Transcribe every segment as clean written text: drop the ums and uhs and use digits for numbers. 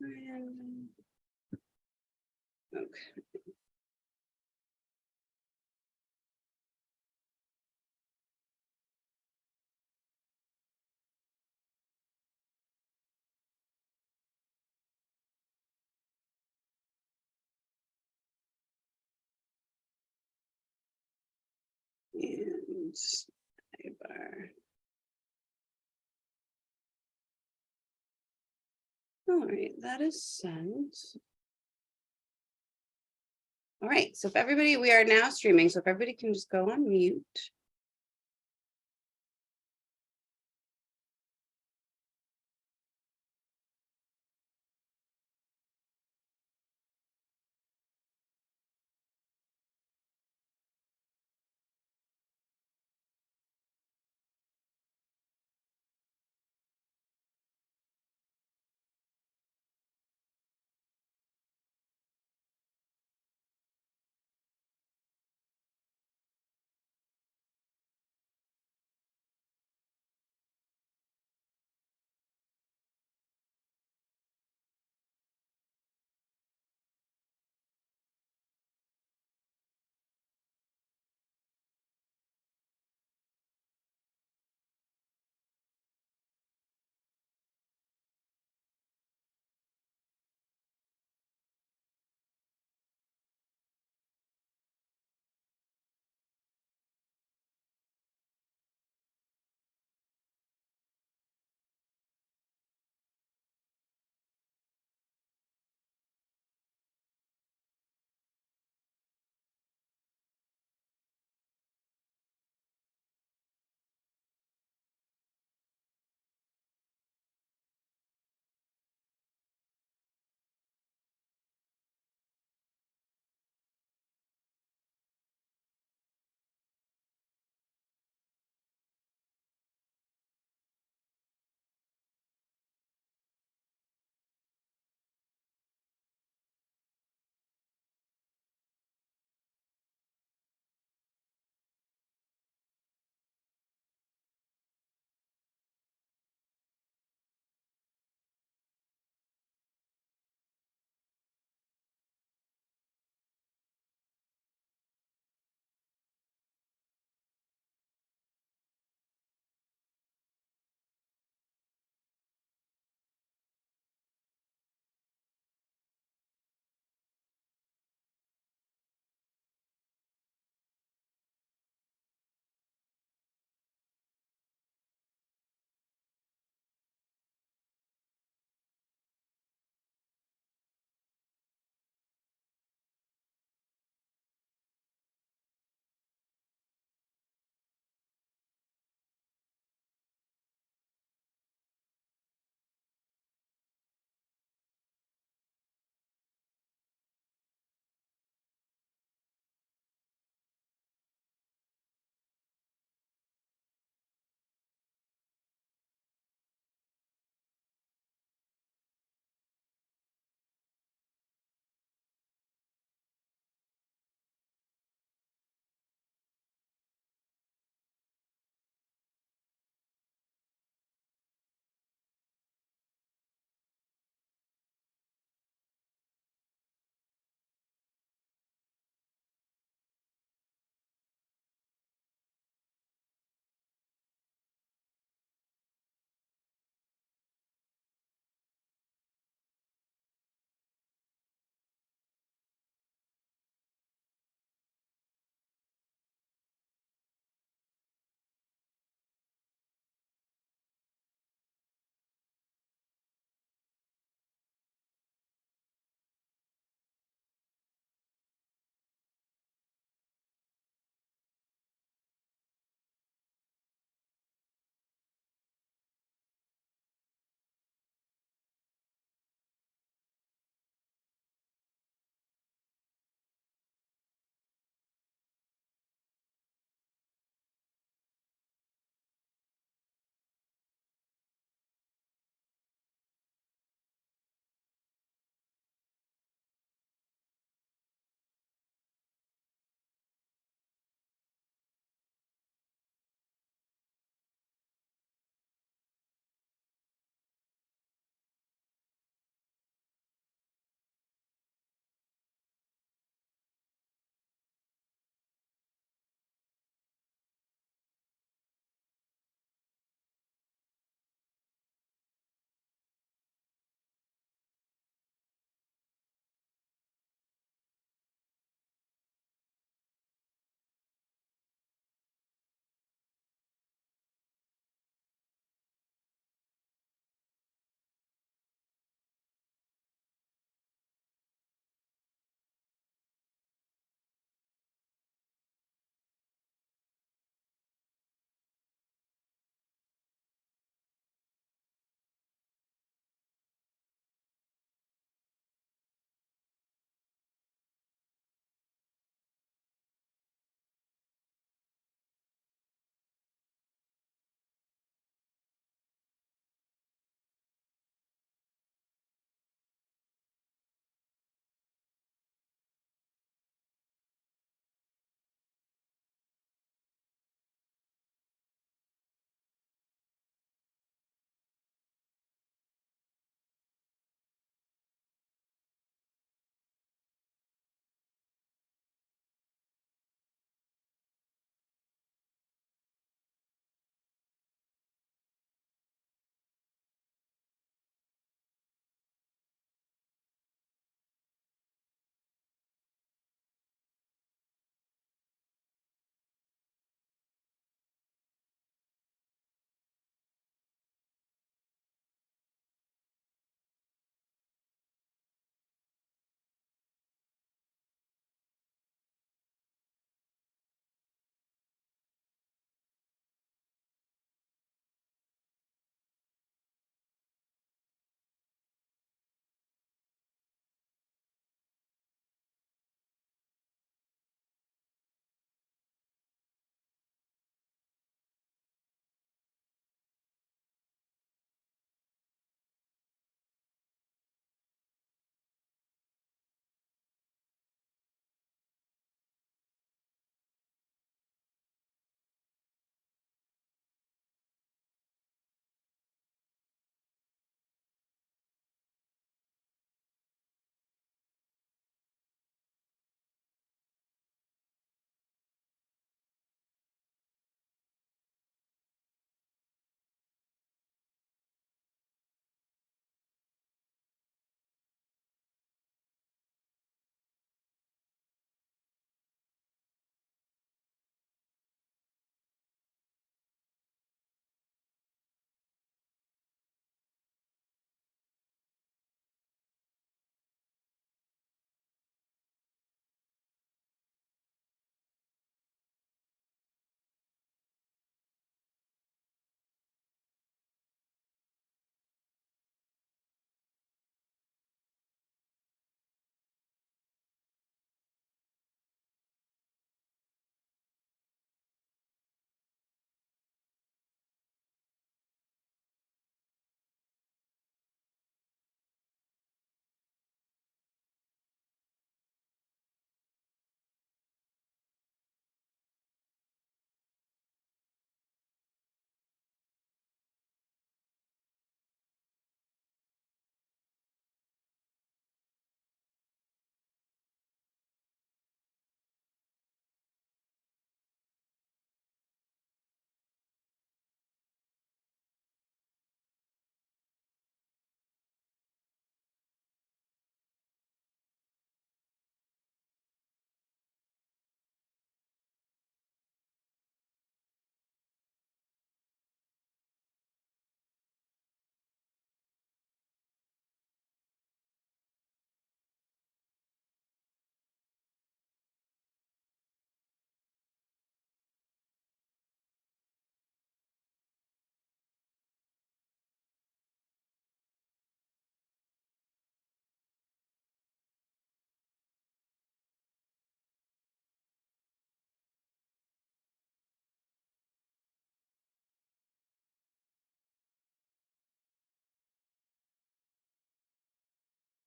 Okay. And sidebar. All right, that is sent. All right, so if everybody, we are now streaming, so if everybody can just go on mute.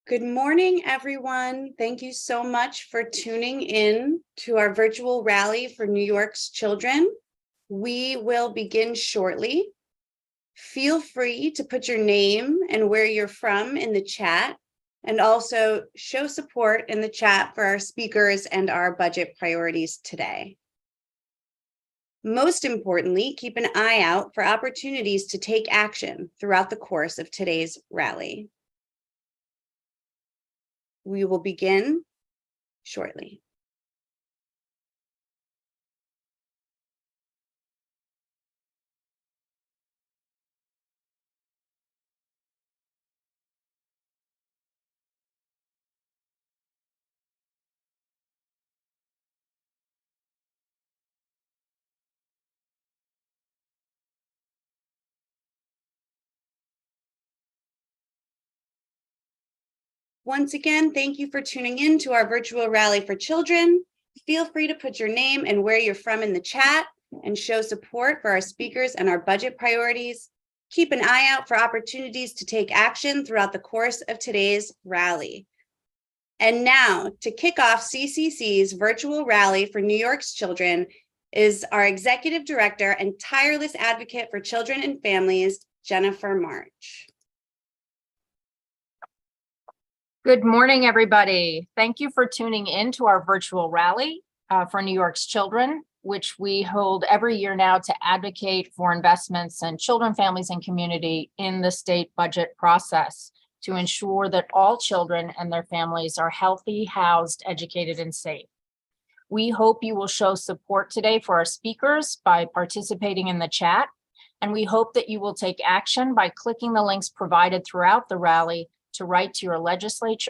Good morning, everyone. Thank you so much for tuning in to our virtual rally for New York's children. We will begin shortly. Feel free to put your name and where you're from in the chat, and also show support in the chat for our speakers and our budget priorities today. Most importantly, keep an eye out for opportunities to take action throughout the course of today's rally. We will begin shortly. Once again, thank you for tuning in to our virtual rally for children. Feel free to put your name and where you're from in the chat and show support for our speakers and our budget priorities. Keep an eye out for opportunities to take action throughout the course of today's rally. And now, to kick off CCC's virtual rally for New York's children is our Executive Director and tireless advocate for children and families, Jennifer March. Good morning, everybody. Thank you for tuning in to our virtual rally for New York's children, which we hold every year now to advocate for investments in children, families, and community in the state budget process to ensure that all children and their families are healthy, housed, educated, and safe. We hope you will show support today for our speakers by participating in the chat, and we hope that you will take action by clicking the links provided throughout the rally to write to your legislators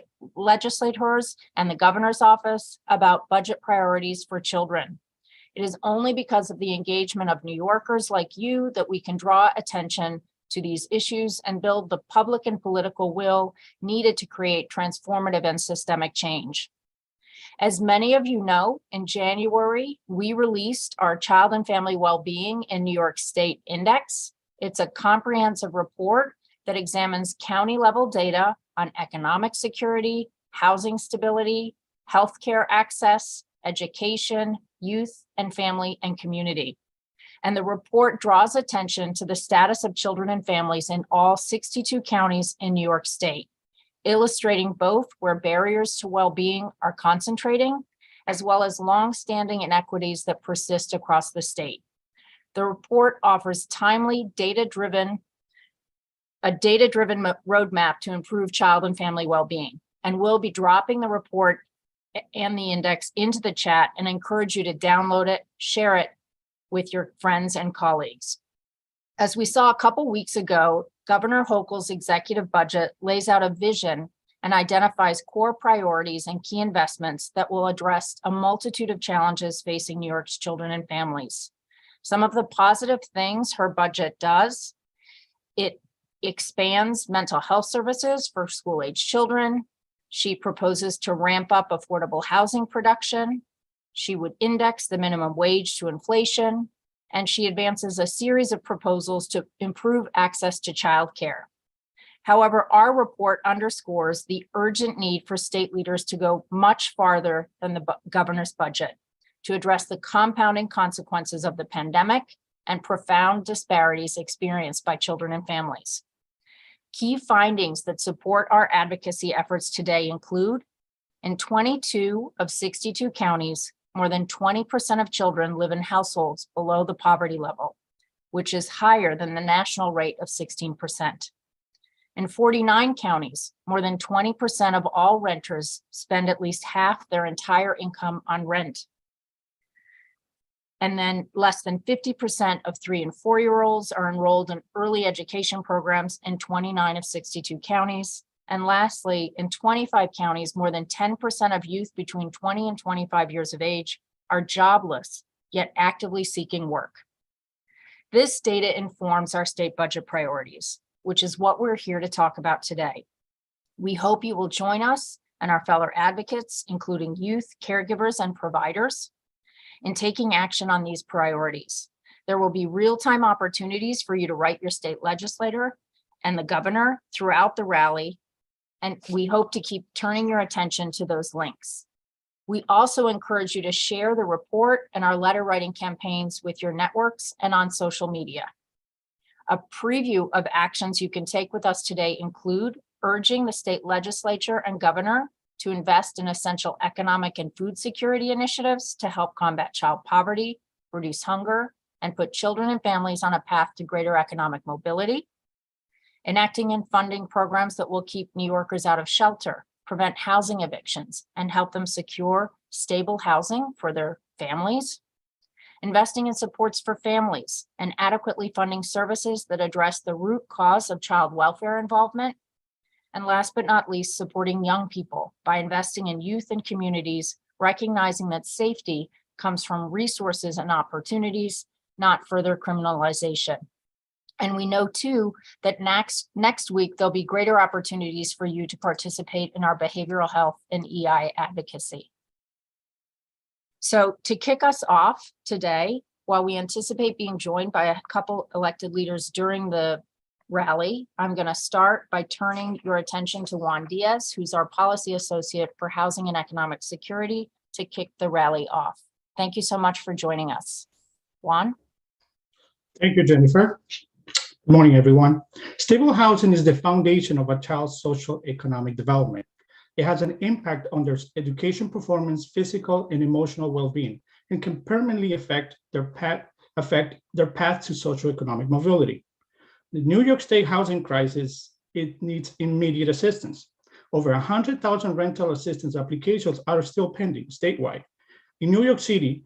and the governor's office about budget priorities for children. It is only because of the engagement of New Yorkers like you that we can draw attention to these issues and build the public and political will needed to create transformative and systemic change. As many of you know, in January, we released our Child and Family Wellbeing in New York State Index. It's a comprehensive report that examines county-level data on economic security, housing stability, healthcare access, education, youth, and family and community. And the report draws attention to the status of children and families in all 62 counties in New York State, illustrating both where barriers to well-being are concentrating, as well as long-standing inequities that persist across the state. The report offers timely, data-driven roadmap to improve child and family well-being. And we'll be dropping the report and the index into the chat and encourage you to download it, share it with your friends and colleagues. As we saw a couple weeks ago, Governor Hochul's executive budget lays out a vision and identifies core priorities and key investments that will address a multitude of challenges facing New York's children and families. Some of the positive things her budget does: it expands mental health services for school-age children. She proposes to ramp up affordable housing production. She would index the minimum wage to inflation, and she advances a series of proposals to improve access to childcare. However, our report underscores the urgent need for state leaders to go much farther than the governor's budget to address the compounding consequences of the pandemic and profound disparities experienced by children and families. Key findings that support our advocacy efforts today include: in 22 of 62 counties, more than 20% of children live in households below the poverty level, which is higher than the national rate of 16%. In 49 counties, more than 20% of all renters spend at least half their entire income on rent. And then less than 50% of 3- and 4-year-olds are enrolled in early education programs in 29 of 62 counties. And lastly, in 25 counties, more than 10% of youth between 20 and 25 years of age are jobless, yet actively seeking work. This data informs our state budget priorities, which is what we're here to talk about today. We hope you will join us and our fellow advocates, including youth, caregivers, and providers, in taking action on these priorities. There will be real-time opportunities for you to write your state legislator and the governor throughout the rally and we hope to keep turning your attention to those links. We also encourage you to share the report and our letter writing campaigns with your networks and on social media. A preview of actions you can take with us today include urging the state legislature and governor to invest in essential economic and food security initiatives to help combat child poverty, reduce hunger, and put children and families on a path to greater economic mobility. Enacting and funding programs that will keep New Yorkers out of shelter, prevent housing evictions, and help them secure stable housing for their families. Investing in supports for families and adequately funding services that address the root cause of child welfare involvement. And last but not least, supporting young people by investing in youth and communities, recognizing that safety comes from resources and opportunities, not further criminalization. And we know too that next week, there'll be greater opportunities for you to participate in our behavioral health and EI advocacy. So to kick us off today, while we anticipate being joined by a couple elected leaders during the rally, I'm going to start by turning your attention to Juan Diaz, who's our policy associate for housing and economic security, to kick the rally off. Thank you so much for joining us. Juan? Thank you, Jennifer. Good morning, everyone. Stable housing is the foundation of a child's social economic development. It has an impact on their education performance, physical and emotional well-being, and can permanently affect their path to socioeconomic mobility. The New York State housing crisis, it needs immediate assistance. Over 100,000 rental assistance applications are still pending statewide. In New York City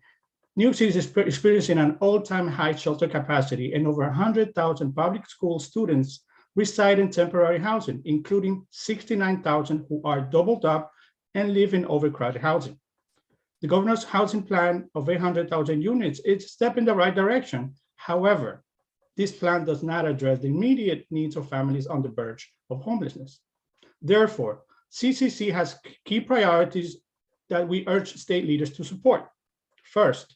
is experiencing an all-time high shelter capacity, and over 100,000 public school students reside in temporary housing, including 69,000 who are doubled up and live in overcrowded housing. The governor's housing plan of 800,000 units is a step in the right direction. However, this plan does not address the immediate needs of families on the verge of homelessness. Therefore, CCC has key priorities that we urge state leaders to support. First,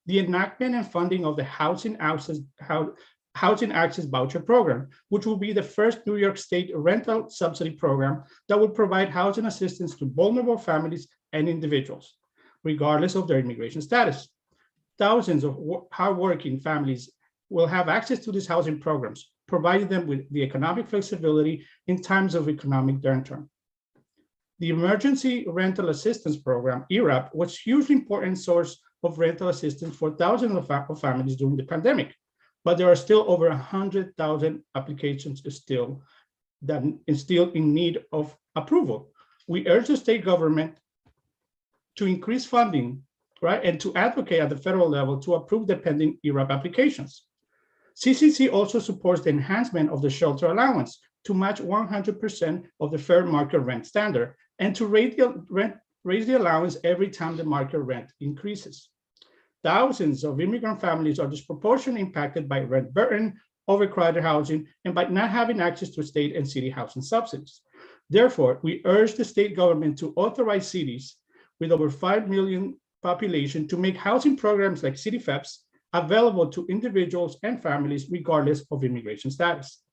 the enactment and funding of the Housing Access Voucher Program, which will be the first New York State rental subsidy program that will provide housing assistance to vulnerable families and individuals, regardless of their immigration status. Thousands of hardworking families will have access to these housing programs, providing them with the economic flexibility in times of economic downturn. The Emergency Rental Assistance Program, ERAP, was a hugely important source of rental assistance for thousands of families during the pandemic, but there are still over 100,000 applications still in need of approval. We urge the state government to increase funding, right, and to advocate at the federal level to approve the pending ERAP applications. CCC also supports the enhancement of the shelter allowance to match 100% of the fair market rent standard and to raise the allowance every time the market rent increases. Thousands of immigrant families are disproportionately impacted by rent burden, overcrowded housing, and by not having access to state and city housing subsidies. Therefore, we urge the state government to authorize cities with over 5 million population to make housing programs like City FEPs available to individuals and families regardless of immigration status.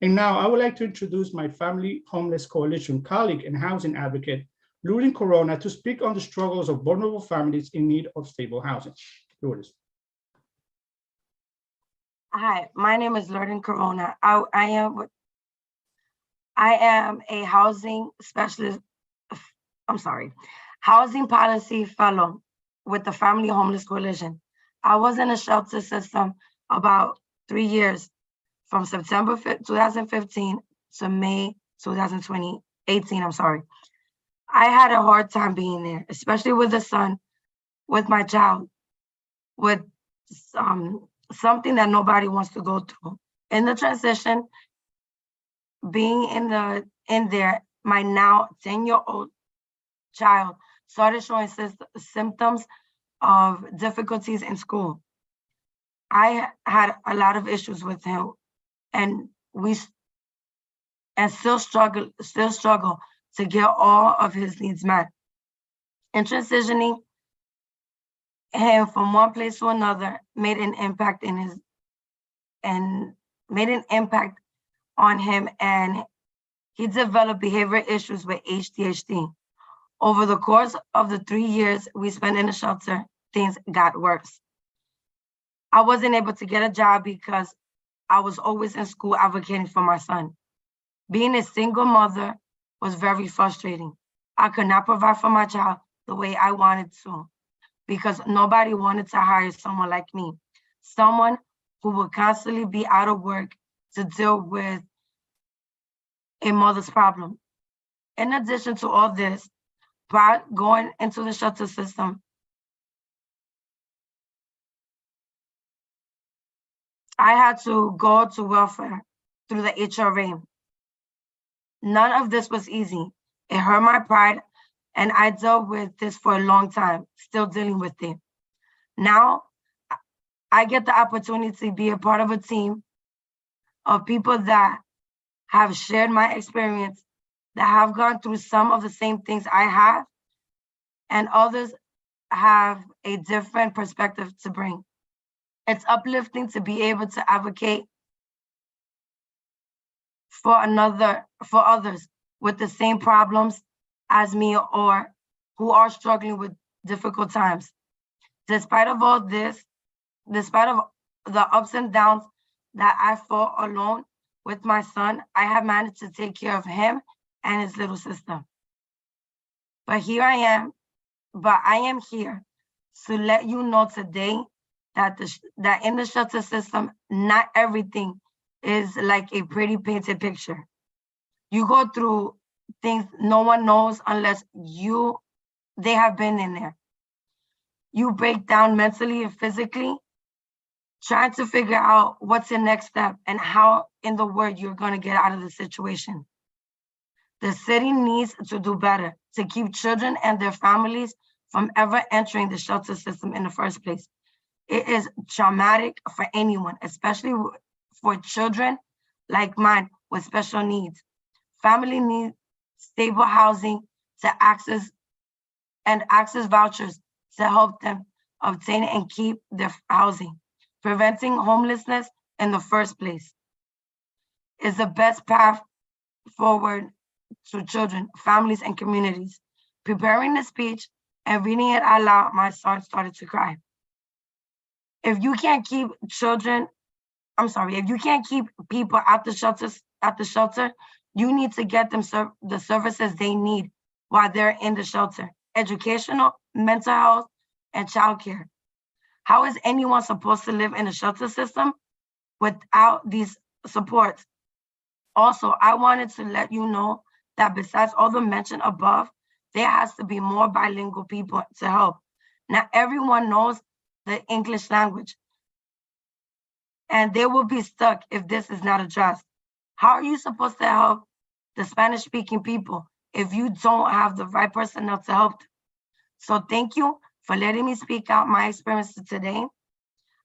And now I would like to introduce my Family Homeless Coalition colleague and housing advocate, Lourdes Corona, to speak on the struggles of vulnerable families in need of stable housing. Lourdes. Hi, my name is Lourdes Corona. I am a housing specialist, housing policy fellow with the Family Homeless Coalition. I was in a shelter system about 3 years, from September 2015 to May 2018, I had a hard time being there, especially with the son, with my child, with something that nobody wants to go through. In the transition, being in there, my now 10-year-old child started showing symptoms of difficulties in school. I had a lot of issues with him, and still struggle to get all of his needs met. And transitioning him from one place to another made an impact on him and He developed behavioral issues with ADHD. Over the course of the 3 years we spent in the shelter, things got worse. I wasn't able to get a job because I was always in school advocating for my son. Being a single mother was very frustrating. I could not provide for my child the way I wanted to because nobody wanted to hire someone like me, someone who would constantly be out of work to deal with a mother's problem. In addition to all this, prior going into the shelter system, I had to go to welfare through the HRA. None of this was easy. It hurt my pride, and I dealt with this for a long time, still dealing with it. Now, I get the opportunity to be a part of a team of people that have shared my experience, that have gone through some of the same things I have, and others have a different perspective to bring. It's uplifting to be able to advocate for others with the same problems as me or who are struggling with difficult times. Despite of all this, despite of the ups and downs that I fought alone with my son, I have managed to take care of him and his little sister. But I am here to let you know today that that in the shelter system, not everything is like a pretty painted picture. You go through things no one knows unless they have been in there. You break down mentally and physically, trying to figure out what's the next step and how in the world you're gonna get out of the situation. The city needs to do better to keep children and their families from ever entering the shelter system in the first place. It is traumatic for anyone, especially for children like mine with special needs. Family need stable housing to access vouchers to help them obtain and keep their housing. Preventing homelessness in the first place is the best path forward to children, families, and communities. Preparing the speech and reading it out loud, my son started to cry. If you can't keep people at the shelter, you need to get them the services they need while they're in the shelter: educational, mental health, and childcare. How is anyone supposed to live in a shelter system without these supports? Also, I wanted to let you know that besides all the mentioned above, there has to be more bilingual people to help. Not everyone knows the English language, and they will be stuck if this is not addressed. How are you supposed to help the Spanish-speaking people if you don't have the right personnel to help them? So thank you for letting me speak out my experiences today.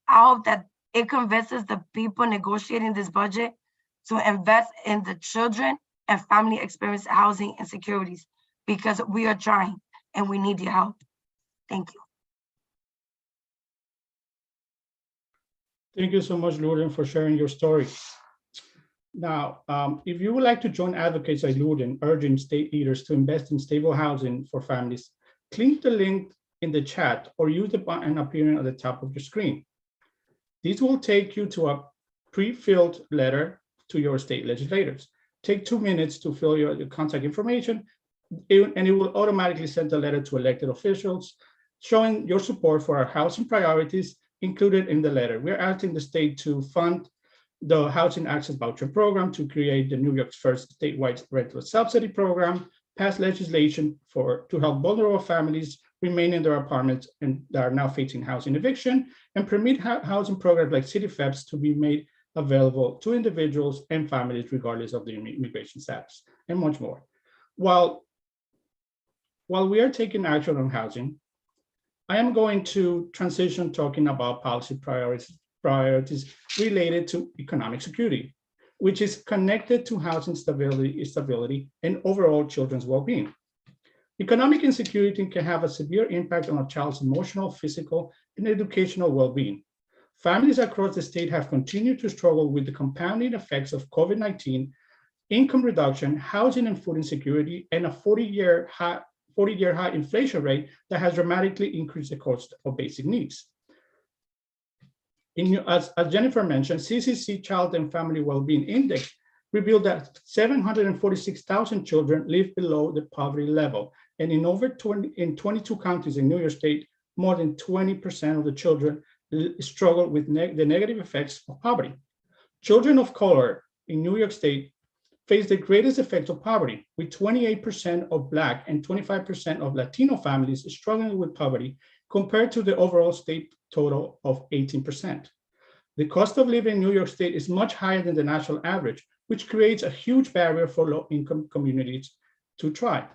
I hope that it convinces the people negotiating this budget to invest in the children and family experience housing and securities, because we are trying and we need your help. Thank you. Thank you so much, Lourdes, for sharing your story. Now, if you would like to join advocates like Lourdes urging state leaders to invest in stable housing for families, click the link in the chat or use the button appearing at the top of your screen. This will take you to a pre-filled letter to your state legislators. Take 2 minutes to fill your contact information, and it will automatically send the letter to elected officials showing your support for our housing priorities included in the letter. We're asking the state to fund the Housing Access Voucher Program, to create the New York's first statewide rental subsidy program, pass legislation to help vulnerable families remain in their apartments and that are now facing housing eviction, and permit housing programs like City FEPs to be made available to individuals and families regardless of their immigration status, and much more. While we are taking action on housing, I am going to transition talking about policy priorities related to economic security, which is connected to housing stability and overall children's well-being. Economic insecurity can have a severe impact on a child's emotional, physical, and educational well-being. Families across the state have continued to struggle with the compounding effects of COVID-19 income reduction, housing and food insecurity, and a 40-year high inflation rate that has dramatically increased the cost of basic needs. As Jennifer mentioned, CCC Child and Family Wellbeing Index revealed that 746,000 children live below the poverty level. And in 22 counties in New York State, more than 20% of the children struggle with the negative effects of poverty. Children of color in New York State face the greatest effects of poverty, with 28% of Black and 25% of Latino families struggling with poverty compared to the overall state total of 18%. The cost of living in New York State is much higher than the national average, which creates a huge barrier for low-income communities to thrive.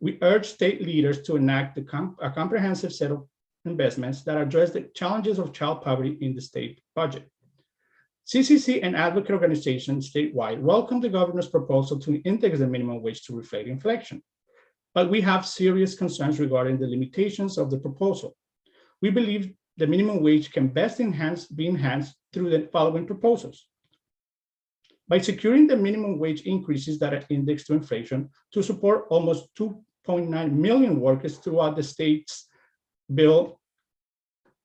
We urge state leaders to enact a comprehensive set of investments that address the challenges of child poverty in the state budget. CCC and advocate organizations statewide welcome the governor's proposal to index the minimum wage to reflect inflation, but we have serious concerns regarding the limitations of the proposal. We believe the minimum wage can best be enhanced through the following proposals. By securing the minimum wage increases that are indexed to inflation to support almost 2.9 million workers throughout the state's Bill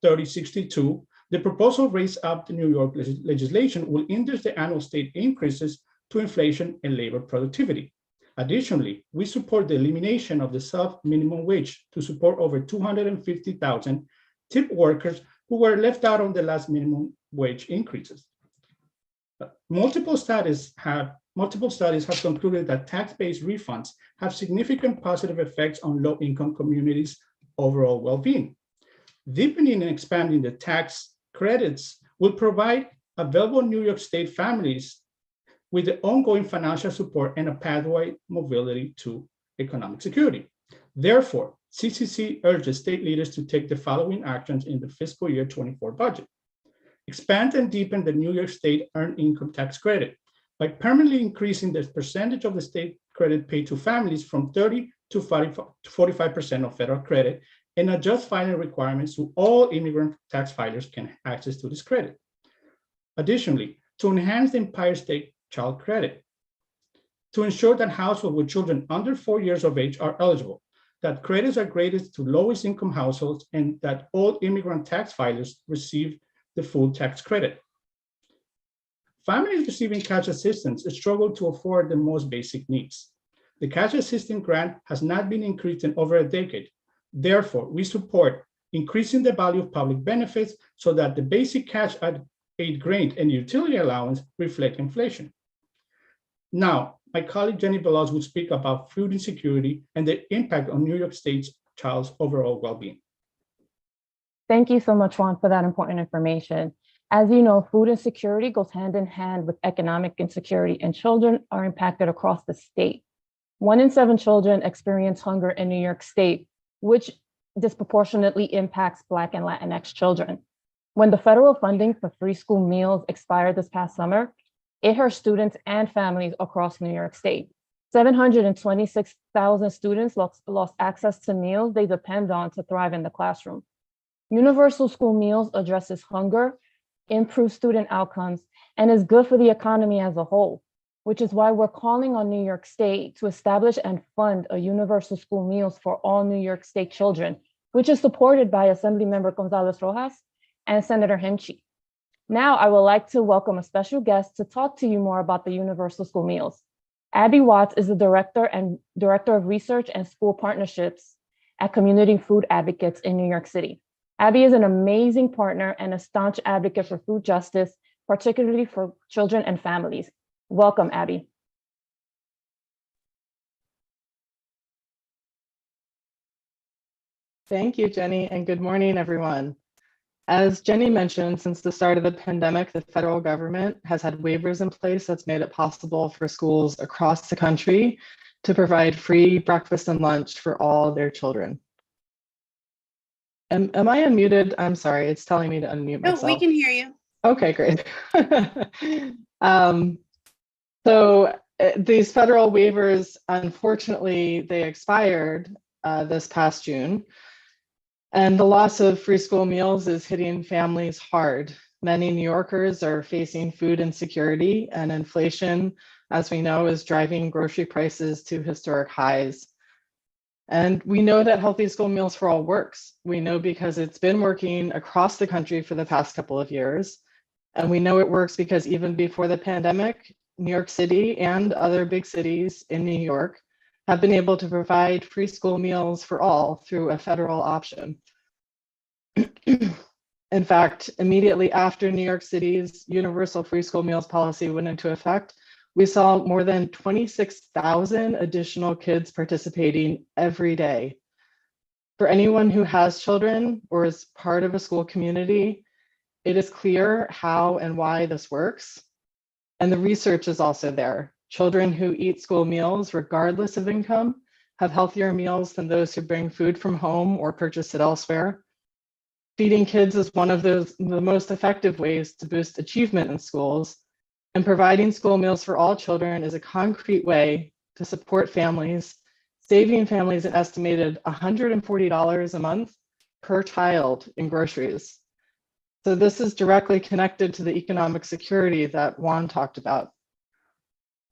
3062, the proposal raised up the New York legislation will index the annual state increases to inflation and labor productivity. Additionally, we support the elimination of the sub-minimum wage to support over 250,000 tip workers who were left out on the last minimum wage increases. Multiple studies have concluded that tax-based refunds have significant positive effects on low-income communities' overall well-being. Deepening and expanding the tax credits will provide available New York State families with the ongoing financial support and a pathway mobility to economic security. Therefore, CCC urges state leaders to take the following actions in the fiscal year 24 budget. Expand and deepen the New York State Earned Income Tax Credit by permanently increasing the percentage of the state credit paid to families from 30 to 45% of federal credit, and adjust filing requirements so all immigrant tax filers can access to this credit. Additionally, to enhance the Empire State Child Credit, to ensure that households with children under 4 years of age are eligible, that credits are graded to lowest income households, and that all immigrant tax filers receive the full tax credit. Families receiving cash assistance struggle to afford the most basic needs. The cash assistance grant has not been increased in over a decade. Therefore, we support increasing the value of public benefits so that the basic cash aid grant and utility allowance reflect inflation. Now, my colleague Jenny Veloz will speak about food insecurity and the impact on New York State's child's overall well-being. Thank you so much, Juan, for that important information. As you know, food insecurity goes hand in hand with economic insecurity, and children are impacted across the state. 1 in 7 children experience hunger in New York State, which disproportionately impacts Black and Latinx children. When the federal funding for free school meals expired this past summer, it hurt students and families across New York State. 726,000 students lost access to meals they depend on to thrive in the classroom. Universal school meals addresses hunger, improves student outcomes, and is good for the economy as a whole, which is why we're calling on New York State to establish and fund a universal school meals for all New York State children, which is supported by Assemblymember Gonzalez Rojas and Senator Hinchey. Now, I would like to welcome a special guest to talk to you more about the universal school meals. Abby Watts is the Director of Research and School Partnerships at Community Food Advocates in New York City. Abby is an amazing partner and a staunch advocate for food justice, particularly for children and families. Welcome, Abby. Thank you, Jenny, and good morning, everyone. As Jenny mentioned, since the start of the pandemic, the federal government has had waivers in place that's made it possible for schools across the country to provide free breakfast and lunch for all their children. Am I unmuted? I'm sorry, it's telling me to unmute myself. No, we can hear you. Okay, great. So these federal waivers, unfortunately, they expired this past June. And the loss of free school meals is hitting families hard. Many New Yorkers are facing food insecurity and inflation as we know, is driving grocery prices to historic highs. And we know that Healthy School Meals for All works. We know because it's been working across the country for the past couple of years. And we know it works because even before the pandemic, New York City and other big cities in New York have been able to provide free school meals for all through a federal option. In fact, immediately after New York City's universal free school meals policy went into effect, we saw more than 26,000 additional kids participating every day. For anyone who has children or is part of a school community, it is clear how and why this works. And the research is also there. Children who eat school meals, regardless of income, have healthier meals than those who bring food from home or purchase it elsewhere. Feeding kids is one of the most effective ways to boost achievement in schools, and providing school meals for all children is a concrete way to support families, saving families an estimated $140 a month per child in groceries. So this is directly connected to the economic security that Juan talked about.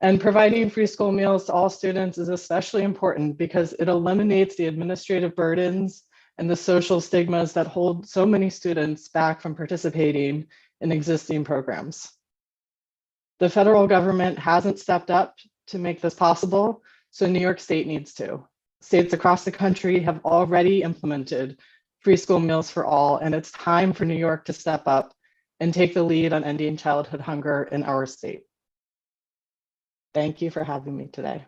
And providing free school meals to all students is especially important because it eliminates the administrative burdens and the social stigmas that hold so many students back from participating in existing programs. The federal government hasn't stepped up to make this possible, so New York State needs to. States across the country have already implemented free school meals for all, and it's time for New York to step up and take the lead on ending childhood hunger in our state. Thank you for having me today.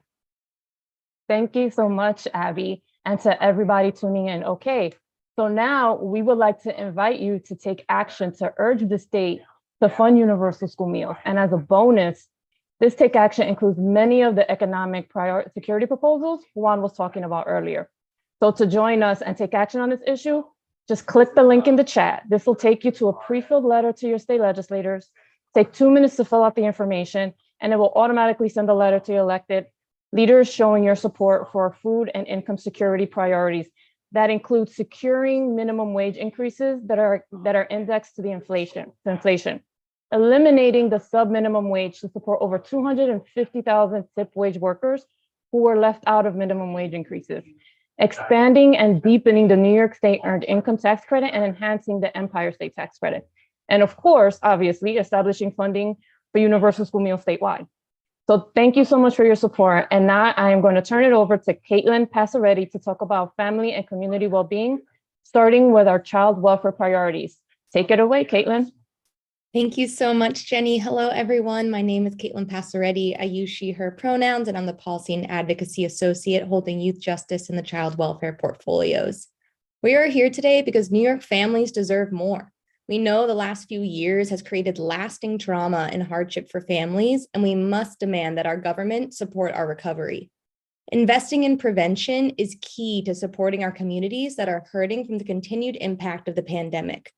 Thank you so much, Abby, and to everybody tuning in. Okay, so now we would like to invite you to take action to urge the state to fund universal school meals. And as a bonus, this take action includes many of the economic security proposals Juan was talking about earlier. So to join us and take action on this issue, just click the link in the chat. This will take you to a pre-filled letter to your state legislators. Take 2 minutes to fill out the information, and it will automatically send a letter to your elected leaders showing your support for food and income security priorities. That includes securing minimum wage increases that are indexed to the inflation, eliminating the sub-minimum wage to support over 250,000 tip wage workers who were left out of minimum wage increases, expanding and deepening the New York State Earned Income Tax Credit and enhancing the Empire State Tax Credit. And of course, obviously, establishing funding for universal school meals statewide. So thank you so much for your support. And now I am going to turn it over to Caitlin Passaretti to talk about family and community well-being, starting with our child welfare priorities. Take it away, Caitlin. Thank you so much, Jenny. Hello, everyone. My name is Caitlin Passaretti. I use she, her pronouns, and I'm the Policy and Advocacy Associate holding youth justice and the child welfare portfolios. We are here today because New York families deserve more. We know the last few years has created lasting trauma and hardship for families, and we must demand that our government support our recovery. Investing in prevention is key to supporting our communities that are hurting from the continued impact of the pandemic.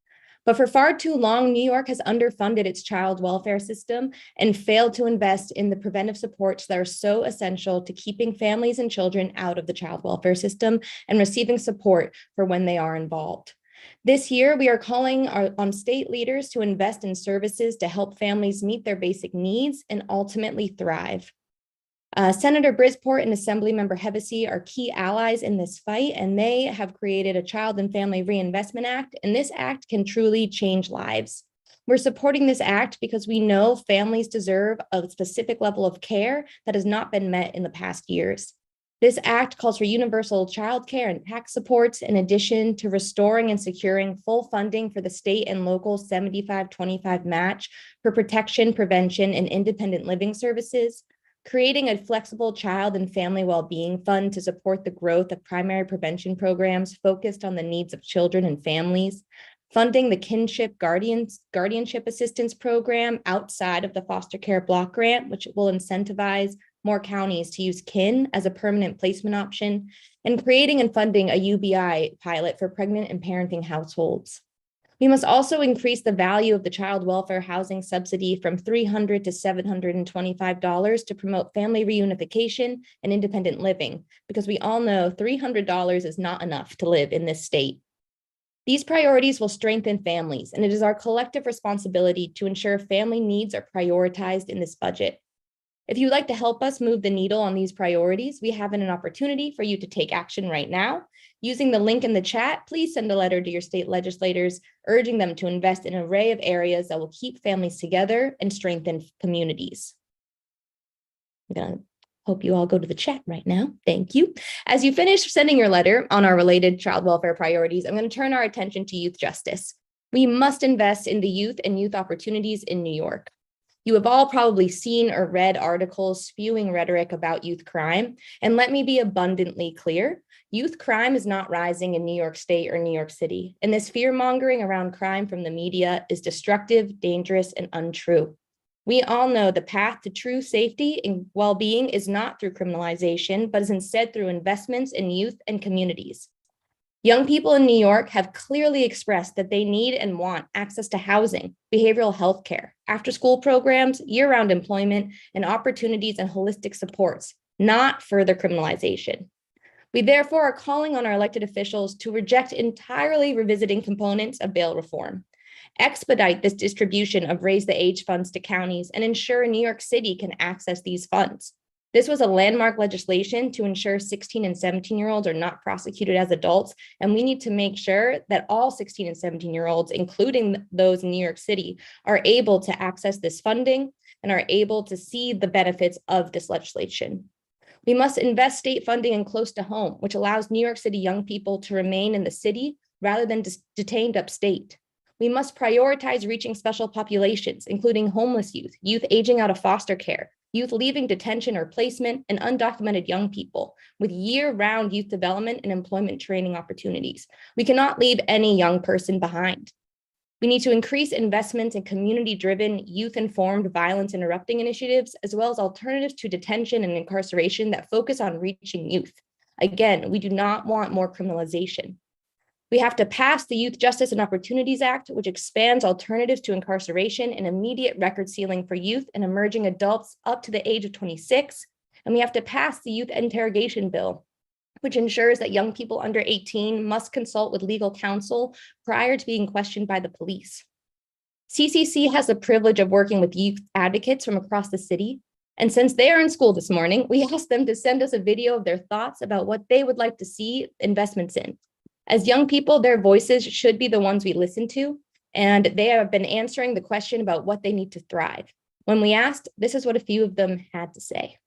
But for far too long, New York has underfunded its child welfare system and failed to invest in the preventive supports that are so essential to keeping families and children out of the child welfare system and receiving support for when they are involved. This year, we are calling on state leaders to invest in services to help families meet their basic needs and ultimately thrive. Senator Brisport and Assemblymember Hevesi are key allies in this fight, and they have created a Child and Family Reinvestment Act, and this act can truly change lives. We're supporting this act because we know families deserve a specific level of care that has not been met in the past years. This act calls for universal childcare and tax supports, in addition to restoring and securing full funding for the state and local 75-25 match for protection, prevention, and independent living services, creating a flexible child and family well-being fund to support the growth of primary prevention programs focused on the needs of children and families, funding the kinship guardianship assistance program outside of the foster care block grant, which will incentivize more counties to use kin as a permanent placement option, and creating and funding a UBI pilot for pregnant and parenting households. We must also increase the value of the child welfare housing subsidy from $300 to $725 to promote family reunification and independent living, because we all know $300 is not enough to live in this state. These priorities will strengthen families, and it is our collective responsibility to ensure family needs are prioritized in this budget. If you'd like to help us move the needle on these priorities, we have an opportunity for you to take action right now. Using the link in the chat, please send a letter to your state legislators, urging them to invest in an array of areas that will keep families together and strengthen communities. I'm gonna hope you all go to the chat right now. Thank you. As you finish sending your letter on our related child welfare priorities, I'm going to turn our attention to youth justice. We must invest in the youth and youth opportunities in New York. You have all probably seen or read articles spewing rhetoric about youth crime. And let me be abundantly clear, youth crime is not rising in New York State or New York City. And this fear mongering around crime from the media is destructive, dangerous, and untrue. We all know the path to true safety and well-being is not through criminalization, but is instead through investments in youth and communities. Young people in New York have clearly expressed that they need and want access to housing, behavioral health care, after-school programs, year-round employment, and opportunities and holistic supports, not further criminalization. We therefore are calling on our elected officials to reject entirely revisiting components of bail reform, expedite this distribution of raise the age funds to counties, and ensure New York City can access these funds. This was a landmark legislation to ensure 16 and 17-year-olds are not prosecuted as adults, and we need to make sure that all 16 and 17-year-olds, including those in New York City, are able to access this funding and are able to see the benefits of this legislation. We must invest state funding in close to home, which allows New York City young people to remain in the city rather than detained upstate. We must prioritize reaching special populations, including homeless youth, youth aging out of foster care, youth leaving detention or placement, and undocumented young people with year-round youth development and employment training opportunities. We cannot leave any young person behind. We need to increase investments in community-driven, youth-informed violence interrupting initiatives, as well as alternatives to detention and incarceration that focus on reaching youth. Again, we do not want more criminalization. We have to pass the Youth Justice and Opportunities Act, which expands alternatives to incarceration and immediate record sealing for youth and emerging adults up to the age of 26. And we have to pass the Youth Interrogation Bill, which ensures that young people under 18 must consult with legal counsel prior to being questioned by the police. CCC has the privilege of working with youth advocates from across the city. And since they are in school this morning, we asked them to send us a video of their thoughts about what they would like to see investments in. As young people, their voices should be the ones we listen to, and they have been answering the question about what they need to thrive. When we asked, this is what a few of them had to say.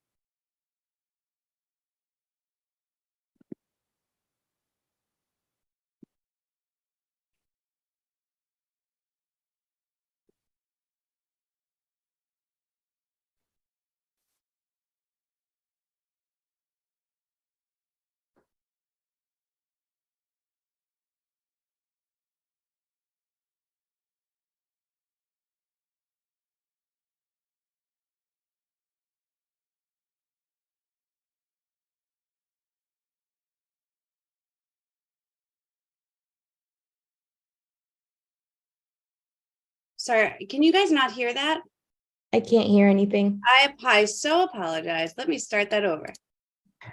Sorry, can you guys not hear that? I can't hear anything. I so apologize. Let me start that over.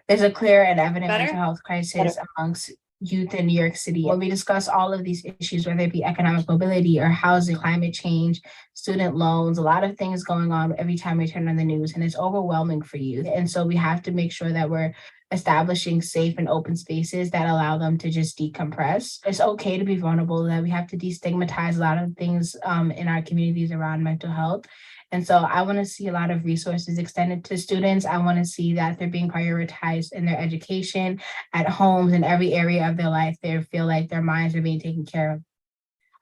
There's a clear and evident Better? mental health crisis amongst youth in New York City. When we discuss all of these issues, whether it be economic mobility or housing, climate change, student loans, a lot of things going on every time we turn on the news, and it's overwhelming for youth. And so we have to make sure that we're establishing safe and open spaces that allow them to just decompress. It's okay to be vulnerable, that we have to destigmatize a lot of things in our communities around mental health. And so I want to see a lot of resources extended to students. I want to see that they're being prioritized in their education, at homes, in every area of their life. They feel like their minds are being taken care of.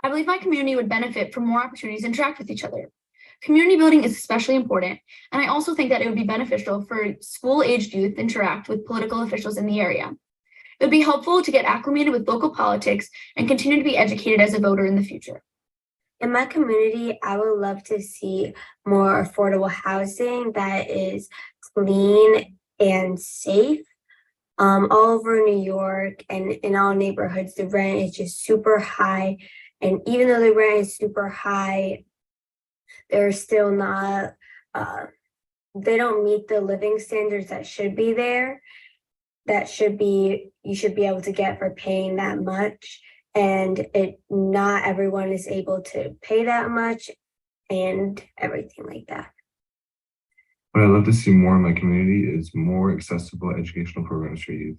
I believe my community would benefit from more opportunities to interact with each other. Community building is especially important, and I also think that it would be beneficial for school-aged youth to interact with political officials in the area. It would be helpful to get acclimated with local politics and continue to be educated as a voter in the future. In my community, I would love to see more affordable housing that is clean and safe. All over New York and in all neighborhoods, the rent is just super high. And even though the rent is super high, they're still not, they don't meet the living standards that should be there, you should be able to get for paying that much. And not everyone is able to pay that much and everything like that. What I'd love to see more in my community is more accessible educational programs for youth.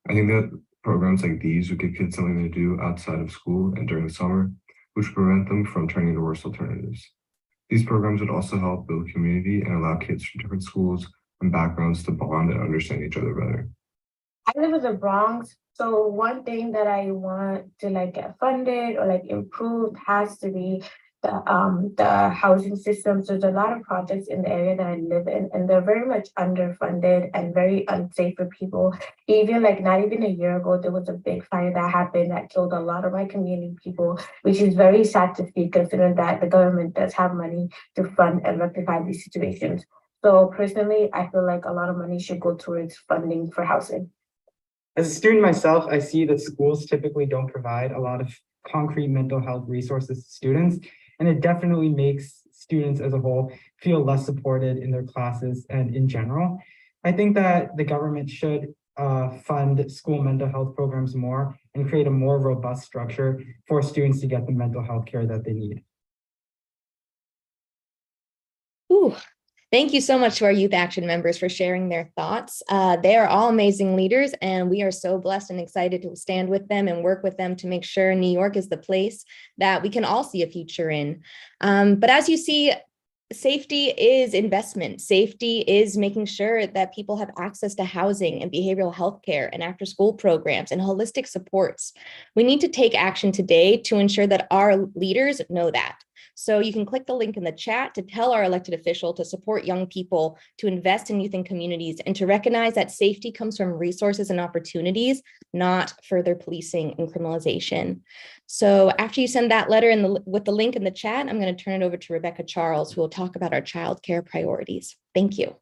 I think that programs like these would give kids something to do outside of school and during the summer, which would prevent them from turning to worse alternatives. These programs would also help build community and allow kids from different schools and backgrounds to bond and understand each other better. I live in the Bronx, so one thing that I want to get funded or improved has to be the housing system. So there's a lot of projects in the area that I live in, and they're very much underfunded and very unsafe for people. Even not even a year ago, there was a big fire that happened that killed a lot of my community people, which is very sad to see considering that the government does have money to fund and rectify these situations. So personally, I feel like a lot of money should go towards funding for housing. As a student myself, I see that schools typically don't provide a lot of concrete mental health resources to students, and it definitely makes students as a whole feel less supported in their classes and in general. I think that the government should fund school mental health programs more and create a more robust structure for students to get the mental health care that they need. Ooh. Thank you so much to our Youth Action members for sharing their thoughts. They are all amazing leaders, and we are so blessed and excited to stand with them and work with them to make sure New York is the place that we can all see a future in. But as you see, safety is investment. Safety is making sure that people have access to housing and behavioral health care and after school programs and holistic supports. We need to take action today to ensure that our leaders know that. So you can click the link in the chat to tell our elected official to support young people, to invest in youth and communities, and to recognize that safety comes from resources and opportunities, not further policing and criminalization. So after you send that letter with the link in the chat, I'm going to turn it over to Rebecca Charles, who will talk about our childcare priorities. Thank you.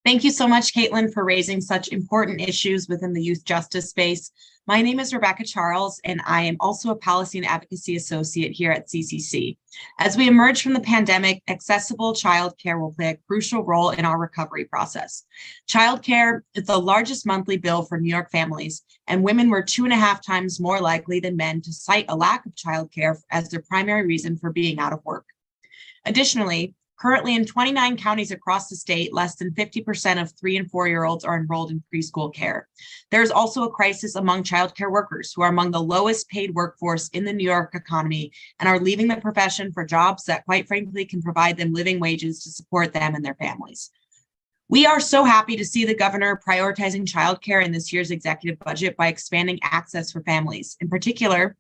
Thank you so much, Caitlin, for raising such important issues within the youth justice space. My name is Rebecca Charles, and I am also a policy and advocacy associate here at CCC. As we emerge from the pandemic, accessible childcare will play a crucial role in our recovery process. Childcare is the largest monthly bill for New York families, and women were 2.5 times more likely than men to cite a lack of childcare as their primary reason for being out of work. Additionally, currently in 29 counties across the state, less than 50% of 3- and 4-year-olds are enrolled in preschool care. There is also a crisis among childcare workers who are among the lowest paid workforce in the New York economy and are leaving the profession for jobs that, quite frankly, can provide them living wages to support them and their families. We are so happy to see the governor prioritizing childcare in this year's executive budget by expanding access for families. In particular,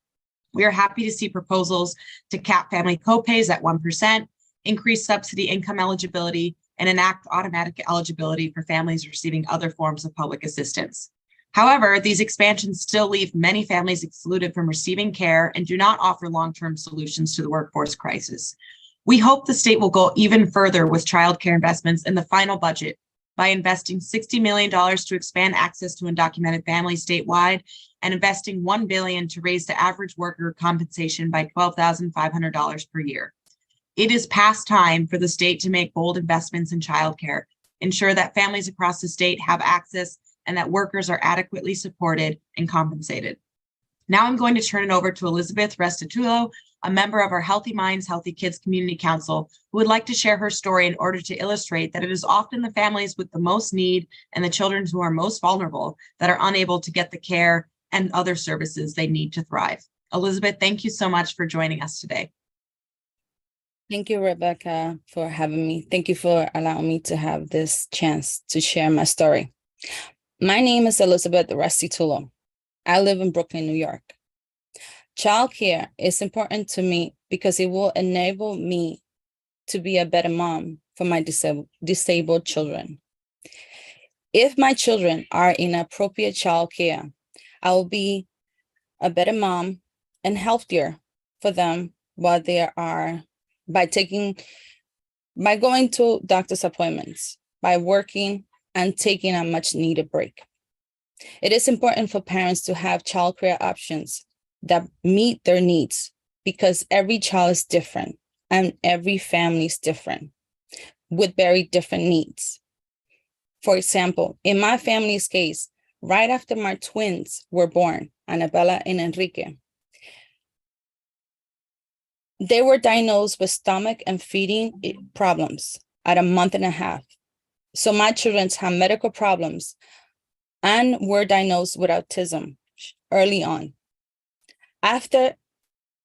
we are happy to see proposals to cap family copays at 1%, increase subsidy income eligibility, and enact automatic eligibility for families receiving other forms of public assistance. However, these expansions still leave many families excluded from receiving care and do not offer long-term solutions to the workforce crisis. We hope the state will go even further with childcare investments in the final budget by investing $60 million to expand access to undocumented families statewide and investing $1 billion to raise the average worker compensation by $12,500 per year. It is past time for the state to make bold investments in childcare, ensure that families across the state have access, and that workers are adequately supported and compensated. Now I'm going to turn it over to Elizabeth Restitulo, a member of our Healthy Minds, Healthy Kids Community Council, who would like to share her story in order to illustrate that it is often the families with the most need and the children who are most vulnerable that are unable to get the care and other services they need to thrive. Elizabeth, thank you so much for joining us today. Thank you, Rebecca, for having me. Thank you for allowing me to have this chance to share my story. My name is Elizabeth Restitulo. I live in Brooklyn, New York. Childcare is important to me because it will enable me to be a better mom for my disabled children. If my children are in appropriate childcare, I will be a better mom and healthier for them while they are by going to doctor's appointments, by working and taking a much needed break. It is important for parents to have childcare options that meet their needs because every child is different and every family is different with very different needs. For example, in my family's case, right after my twins were born, Annabella and Enrique, They were diagnosed with stomach and feeding problems at a month and a half. So my children had medical problems and were diagnosed with autism early on.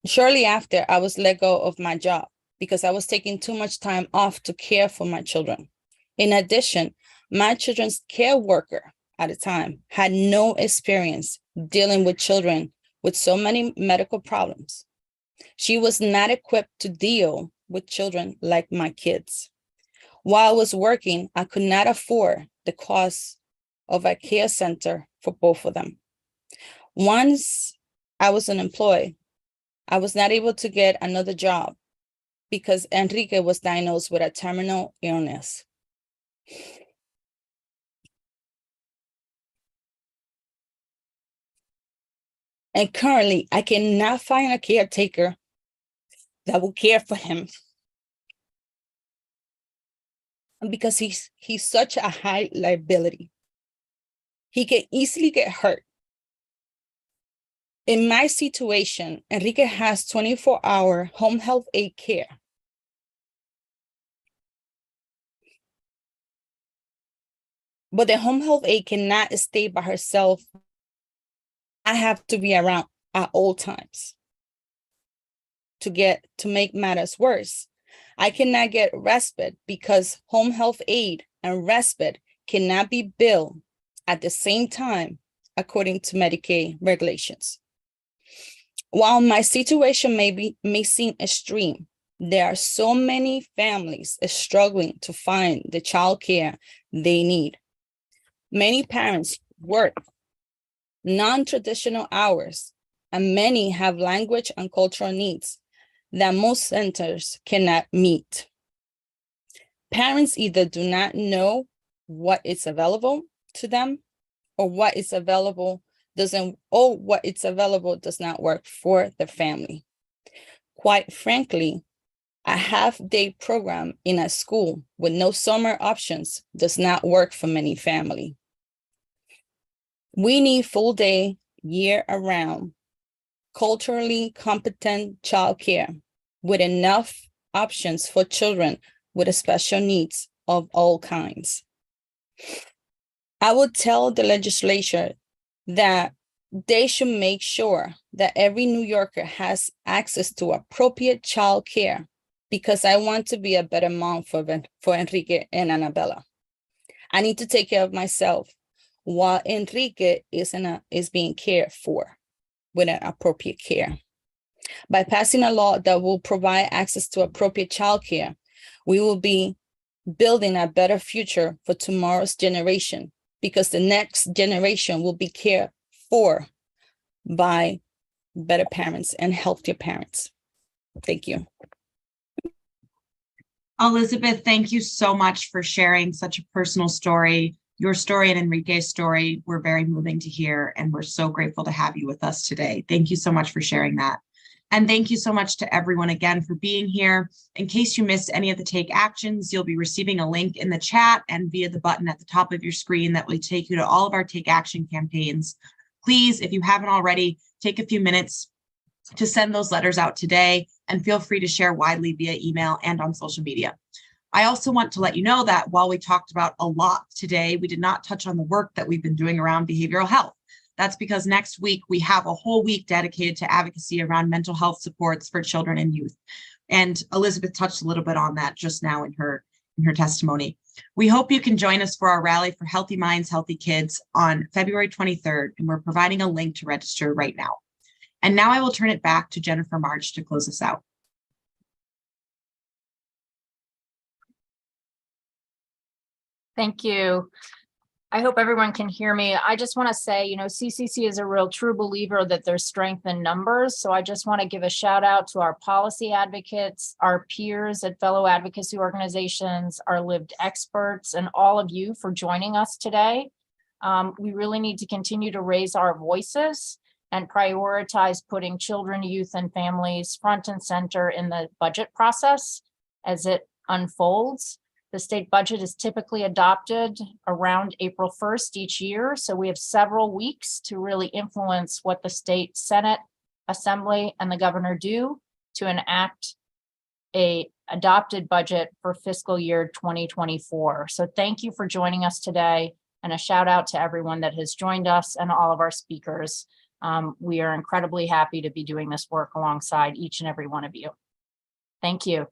Shortly after, I was let go of my job because I was taking too much time off to care for my children. In addition, my children's care worker at the time had no experience dealing with children with so many medical problems. She was not equipped to deal with children like my kids. While I was working, I could not afford the cost of a care center for both of them. Once I was unemployed, I was not able to get another job because Enrique was diagnosed with a terminal illness. And currently, I cannot find a caretaker that will care for him because he's such a high liability. He can easily get hurt. In my situation, Enrique has 24-hour home health aid care. But the home health aide cannot stay by herself. I have to be around at all times to make matters worse. I cannot get respite because home health aid and respite cannot be billed at the same time according to Medicaid regulations. While my situation may seem extreme, there are so many families struggling to find the childcare they need. Many parents work non-traditional hours, and many have language and cultural needs that most centers cannot meet. Parents either do not know what is available to them or what is available does not work for the family. Quite frankly, a half-day program in a school with no summer options does not work for many families. We need full-day, year-round, culturally competent childcare with enough options for children with special needs of all kinds. I would tell the legislature that they should make sure that every New Yorker has access to appropriate childcare because I want to be a better mom for Enrique and Annabella. I need to take care of myself while Enrique is being cared for with an appropriate care. By passing a law that will provide access to appropriate childcare, we will be building a better future for tomorrow's generation because the next generation will be cared for by better parents and healthier parents. Thank you. Elizabeth, thank you so much for sharing such a personal story. Your story and Enrique's story were very moving to hear, and we're so grateful to have you with us today. Thank you so much for sharing that. And thank you so much to everyone again for being here. In case you missed any of the take actions, you'll be receiving a link in the chat and via the button at the top of your screen that will take you to all of our take action campaigns. Please, if you haven't already, take a few minutes to send those letters out today and feel free to share widely via email and on social media. I also want to let you know that while we talked about a lot today, we did not touch on the work that we've been doing around behavioral health. That's because next week we have a whole week dedicated to advocacy around mental health supports for children and youth. And Elizabeth touched a little bit on that just now in her testimony. We hope you can join us for our rally for Healthy Minds, Healthy Kids on February 23rd, and we're providing a link to register right now. And now I will turn it back to Jennifer March to close us out. Thank you. I hope everyone can hear me. I just want to say, CCC is a real true believer that there's strength in numbers. So I just want to give a shout out to our policy advocates, our peers at fellow advocacy organizations, our lived experts, and all of you for joining us today. We really need to continue to raise our voices and prioritize putting children, youth, and families front and center in the budget process as it unfolds. The state budget is typically adopted around April 1st each year, so we have several weeks to really influence what the state Senate, Assembly, and the governor do. to enact a adopted budget for fiscal year 2024. So thank you for joining us today, and a shout out to everyone that has joined us and all of our speakers. We are incredibly happy to be doing this work alongside each and every one of you. Thank you.